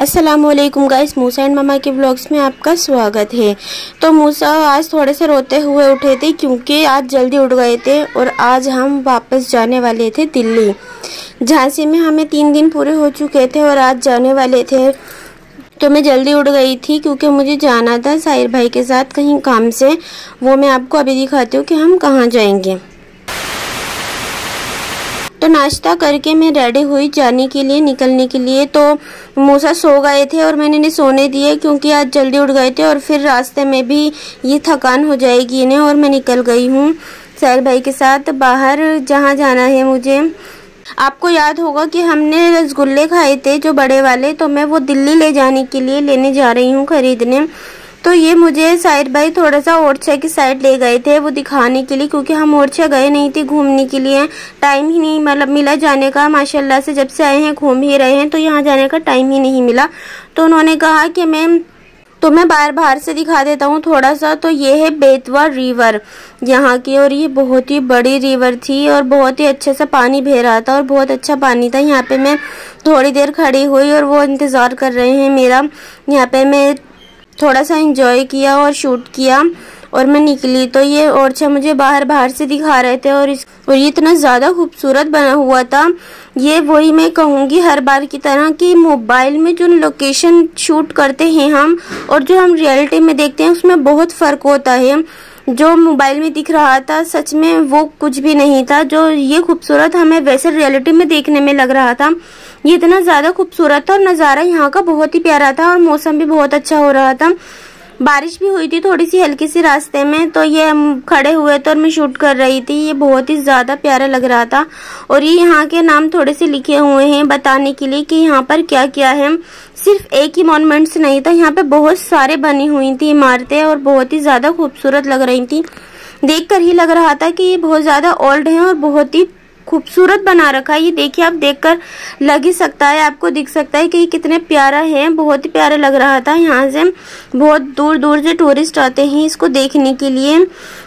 अस्सलामुअलैकुम guys, Musa and मामा के vlogs में आपका स्वागत है। तो मूसा आज थोड़े से रोते हुए उठे थे क्योंकि आज जल्दी उठ गए थे और आज हम वापस जाने वाले थे दिल्ली। झांसी में हमें 3 दिन पूरे हो चुके थे और आज जाने वाले थे, तो मैं जल्दी उठ गई थी क्योंकि मुझे जाना था साहिर भाई के साथ कहीं काम से। वो मैं आपको अभी दिखाती हूँ कि हम कहाँ जाएंगे। तो नाश्ता करके मैं रेडी हुई जाने के लिए, निकलने के लिए। तो मूसा सो गए थे और मैंने इन्हें सोने दिए क्योंकि आज जल्दी उठ गए थे और फिर रास्ते में भी ये थकान हो जाएगी इन्हें। और मैं निकल गई हूँ साहिर भाई के साथ बाहर, जहाँ जाना है मुझे। आपको याद होगा कि हमने रसगुल्ले खाए थे जो बड़े वाले, तो मैं वो दिल्ली ले जाने के लिए लेने जा रही हूँ खरीदने। तो ये मुझे साहिर भाई थोड़ा सा ओरछा की साइड ले गए थे वो दिखाने के लिए, क्योंकि हम ओरछा गए नहीं थे घूमने के लिए। टाइम ही नहीं मतलब मिला जाने का। माशाल्लाह से जब से आए हैं घूम ही रहे हैं, तो यहाँ जाने का टाइम ही नहीं मिला। तो उन्होंने कहा कि मैं तुम्हें बाहर से दिखा देता हूँ थोड़ा सा। तो ये है बेतवा रिवर यहाँ की, और ये बहुत ही बड़ी रिवर थी और बहुत ही अच्छे से पानी बह रहा था और बहुत अच्छा पानी था। यहाँ पे मैं थोड़ी देर खड़ी हुई और वो इंतज़ार कर रहे हैं मेरा। यहाँ पे मैं थोड़ा सा एंजॉय किया और शूट किया और मैं निकली। तो ये ओरछा मुझे बाहर से दिखा रहे थे और ये इतना ज़्यादा खूबसूरत बना हुआ था। ये वही मैं कहूँगी हर बार की तरह कि मोबाइल में जो लोकेशन शूट करते हैं हम और जो हम रियलिटी में देखते हैं उसमें बहुत फ़र्क होता है। जो मोबाइल में दिख रहा था सच में वो कुछ भी नहीं था। जो ये खूबसूरत हमें वैसे रियलिटी में देखने में लग रहा था, ये इतना ज़्यादा खूबसूरत था और नज़ारा यहाँ का बहुत ही प्यारा था और मौसम भी बहुत अच्छा हो रहा था। बारिश भी हुई थी थोड़ी सी हल्की सी रास्ते में। तो ये हम खड़े हुए थे और मैं शूट कर रही थी। ये बहुत ही ज़्यादा प्यारा लग रहा था और ये यहाँ के नाम थोड़े से लिखे हुए हैं बताने के लिए कि यहाँ पर क्या क्या है। सिर्फ एक ही मॉन्यूमेंट्स नहीं था, यहाँ पे बहुत सारे बनी हुई थी इमारतें और बहुत ही ज़्यादा खूबसूरत लग रही थी। देखकर ही लग रहा था कि ये बहुत ज़्यादा ओल्ड है और बहुत ही खूबसूरत बना रखा है। ये देखिए, आप देखकर लग ही सकता है, आपको दिख सकता है कि ये कितने प्यारा है। बहुत ही प्यारा लग रहा था। यहाँ से बहुत दूर दूर से टूरिस्ट आते हैं इसको देखने के लिए।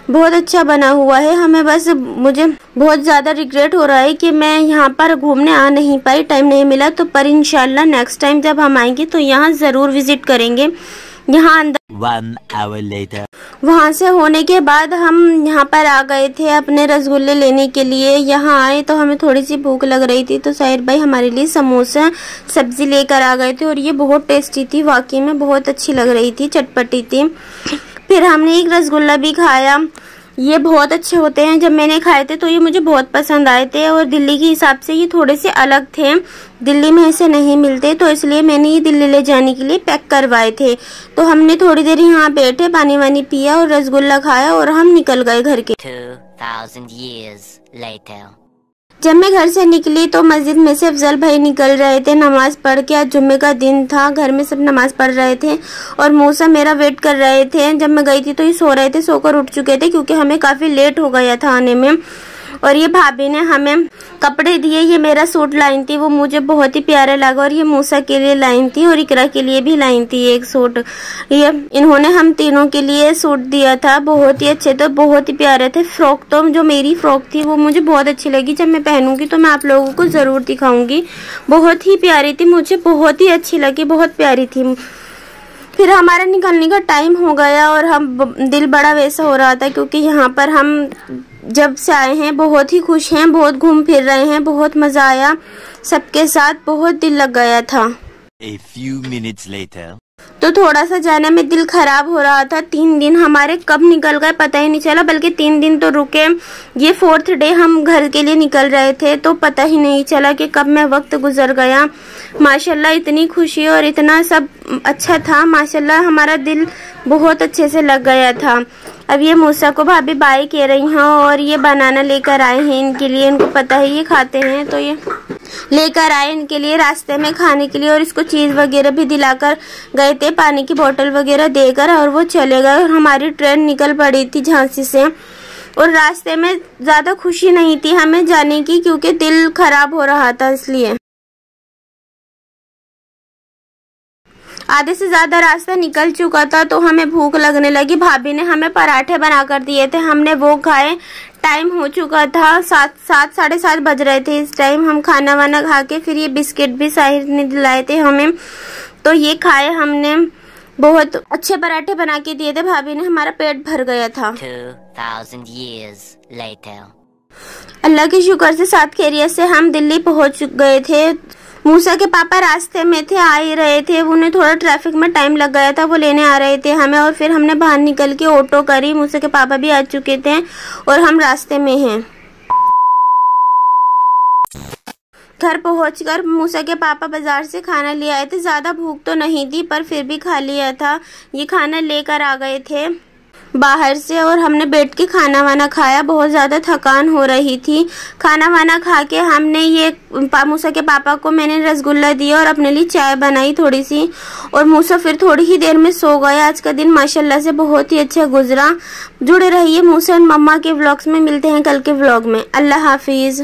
बहुत अच्छा बना हुआ है। मुझे बहुत ज़्यादा रिग्रेट हो रहा है कि मैं यहाँ पर घूमने आ नहीं पाई, टाइम नहीं मिला। तो पर इंशाल्लाह नेक्स्ट टाइम जब हम आएंगे तो यहाँ ज़रूर विजिट करेंगे। यहाँ अंदर 1 hour later वहाँ से होने के बाद हम यहाँ पर आ गए थे अपने रसगुल्ले लेने के लिए। यहाँ आए तो हमें थोड़ी सी भूख लग रही थी, तो साहिर भाई हमारे लिए समोसा सब्जी लेकर आ गए थे और ये बहुत टेस्टी थी, वाकई में बहुत अच्छी लग रही थी, चटपटी थी। फिर हमने एक रसगुल्ला भी खाया। ये बहुत अच्छे होते हैं। जब मैंने खाए थे तो ये मुझे बहुत पसंद आए थे और दिल्ली के हिसाब से ये थोड़े से अलग थे। दिल्ली में ऐसे नहीं मिलते, तो इसलिए मैंने ये दिल्ली ले जाने के लिए पैक करवाए थे। तो हमने थोड़ी देर यहाँ बैठे, पानी वानी पिया और रसगुल्ला खाया और हम निकल गए घर के। 2000 years later जब मैं घर से निकली तो मस्जिद में से अफजल भाई निकल रहे थे नमाज पढ़ के। आज जुम्मे का दिन था, घर में सब नमाज पढ़ रहे थे और मूसा मेरा वेट कर रहे थे। जब मैं गई थी तो ये सो रहे थे, सोकर उठ चुके थे क्योंकि हमें काफ़ी लेट हो गया था आने में। और ये भाभी ने हमें कपड़े दिए। ये मेरा सूट लाइन थी, वो मुझे बहुत ही प्यारा लगा और ये मूसा के लिए लाइन थी और इकरा के लिए भी लाइन थी एक सूट। ये इन्होंने हम तीनों के लिए सूट दिया था, बहुत ही अच्छे थे, बहुत ही प्यारे थे। फ्रॉक तो जो मेरी फ्रॉक थी वो मुझे बहुत अच्छी लगी। जब मैं पहनूंगी तो मैं आप लोगों को ज़रूर दिखाऊंगी। बहुत ही प्यारी थी, मुझे बहुत ही अच्छी लगी, बहुत प्यारी थी। फिर हमारा निकलने का टाइम हो गया और हम दिल बड़ा वैसा हो रहा था क्योंकि यहाँ पर हम जब से आए हैं बहुत ही खुश हैं, बहुत घूम फिर रहे हैं, बहुत मज़ा आया सबके साथ, बहुत दिल लग गया था। A few minutes later तो थोड़ा सा जाने में दिल खराब हो रहा था। 3 दिन हमारे कब निकल गए पता ही नहीं चला, बल्कि 3 दिन तो रुके। ये 4th डे हम घर के लिए निकल रहे थे तो पता ही नहीं चला कि कब में वक्त गुजर गया। माशाल्लाह इतनी खुशी और इतना सब अच्छा था, माशाल्लाह हमारा दिल बहुत अच्छे से लग गया था। अब ये मूसा को भाभी बाय कह रही हैं और ये बनाना लेकर आए हैं इनके लिए। इनको पता है ये खाते हैं, तो ये लेकर आए इनके लिए रास्ते में खाने के लिए और इसको चीज़ वगैरह भी दिलाकर गए थे, पानी की बोतल वगैरह देकर, और वो चले गए। और हमारी ट्रेन निकल पड़ी थी झांसी से और रास्ते में ज़्यादा खुशी नहीं थी हमें जाने की क्योंकि दिल खराब हो रहा था इसलिए। आधे से ज़्यादा रास्ता निकल चुका था तो हमें भूख लगने लगी। भाभी ने हमें पराठे बना कर दिए थे, हमने वो खाए। टाइम हो चुका था, 7 साढ़े 7 बज रहे थे इस टाइम। हम खाना वाना खा के फिर ये बिस्किट भी साहिर ने दिलाए थे हमें, तो ये खाए हमने। बहुत अच्छे पराठे बना के दिए थे भाभी ने, हमारा पेट भर गया था। 2000 years later. अल्लाह के शुक्र से साथ खैरियत से हम दिल्ली पहुंच गए थे। मूसा के पापा रास्ते में थे, आ ही रहे थे। उन्हें थोड़ा ट्रैफिक में टाइम लग गया था, वो लेने आ रहे थे हमें। और फिर हमने बाहर निकल के ऑटो करी। मूसा के पापा भी आ चुके थे और हम रास्ते में हैं। घर पहुंचकर मूसा के पापा बाजार से खाना ले आए थे। ज़्यादा भूख तो नहीं थी पर फिर भी खा लिया था। ये खाना लेकर आ गए थे बाहर से और हमने बैठ के खाना वाना खाया। बहुत ज़्यादा थकान हो रही थी। खाना वाना खा के हमने ये मूसा के पापा को मैंने रसगुल्ला दिया और अपने लिए चाय बनाई थोड़ी सी, और मूसा फिर थोड़ी ही देर में सो गया। आज का दिन माशाल्लाह से बहुत ही अच्छा गुजरा। जुड़े रहिए मूसा और मम्मा के व्लॉग्स में। मिलते हैं कल के व्लॉग में। अल्लाह हाफिज़।